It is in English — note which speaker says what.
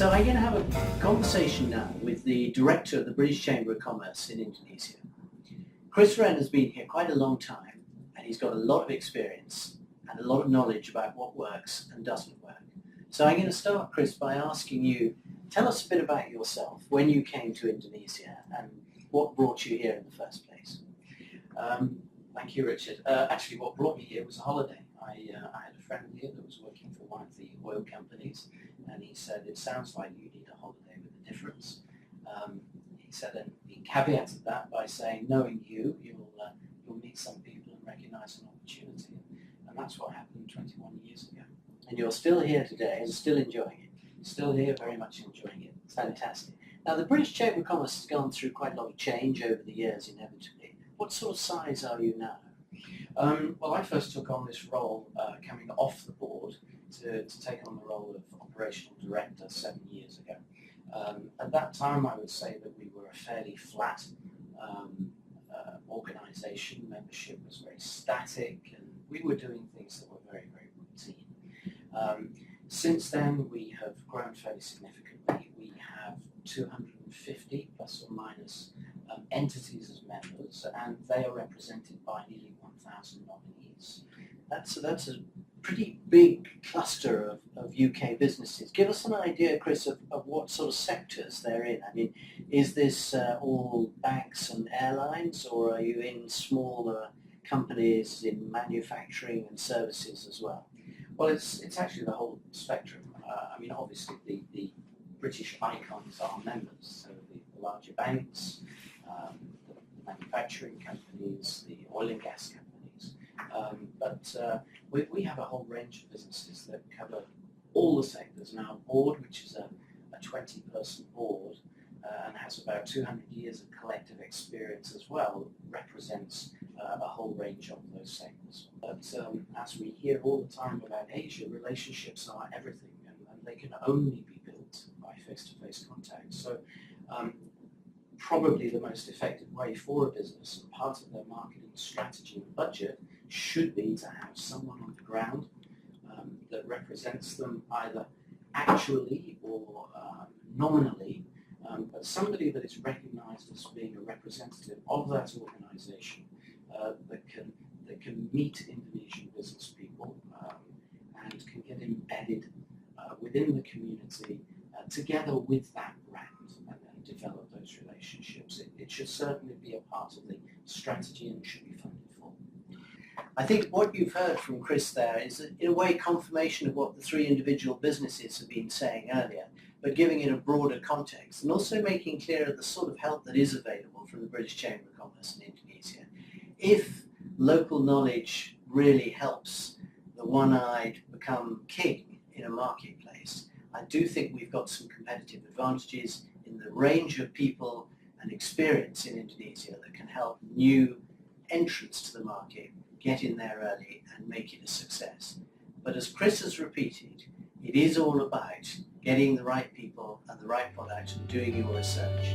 Speaker 1: So I'm going to have a conversation now with the director of the British Chamber of Commerce in Indonesia. Chris WREN has been here quite a long time, and he's got a lot of experience and a lot of knowledge about what works and doesn't work. So I'm going to start, Chris, by asking you, tell us a bit about yourself, when you came to Indonesia and what brought you here in the first place.
Speaker 2: Thank you, Richard. Actually, what brought me here was a holiday. I had a friend here that was working for one of the oil companies, and he said, it sounds like you need a holiday with a difference. He said, and he caveated that by saying, knowing you, you'll meet some people and recognise an opportunity. And that's what happened 21 years ago.
Speaker 1: And you're still here today and still enjoying it.
Speaker 2: Still here, very much enjoying it.
Speaker 1: Fantastic. Now, the British Chamber of Commerce has gone through quite a lot of change over the years, inevitably. What sort of size are you now?
Speaker 2: Well, I first took on this role coming off the board to take on the role of operational director 7 years ago. At that time, I would say that we were a fairly flat organisation. Membership was very static, and we were doing things that were very, very routine. Since then, we have grown fairly significantly. We have 250 plus or minus entities as members, and they are represented by nearly 1,000 nominees.
Speaker 1: That's a pretty big cluster of UK businesses. Give us an idea, Chris, of what sort of sectors they're in. I mean, is this all banks and airlines, or are you in smaller companies in manufacturing and services as well?
Speaker 2: Well, it's actually the whole spectrum. I mean, obviously the British icons are members, so the larger banks, the manufacturing companies, the oil and gas companies. But we have a whole range of businesses that cover all the sectors. Now, our board, which is a 20-person board and has about 200 years of collective experience as well, represents a whole range of those sectors. But as we hear all the time about Asia, relationships are everything, and they can only be built by face-to-face contact. So probably the most effective way for a business, and part of their marketing strategy and budget, should be to have someone on the ground that represents them either actually or nominally, but somebody that is recognized as being a representative of that organization that can meet Indonesian business people and can get embedded within the community together with that brand and develop those relationships. It should certainly be a part of the strategy and should be funded for.
Speaker 1: I think what you've heard from Chris there is, in a way, confirmation of what the three individual businesses have been saying earlier, but giving it a broader context and also making clear the sort of help that is available from the British Chamber of Commerce in Indonesia. If local knowledge really helps the one-eyed become king in a marketplace, I do think we've got some competitive advantages in the range of people and experience in Indonesia that can help new entrants to the market get in there early and make it a success. But as Chris has repeated, it is all about getting the right people and the right product and doing your research.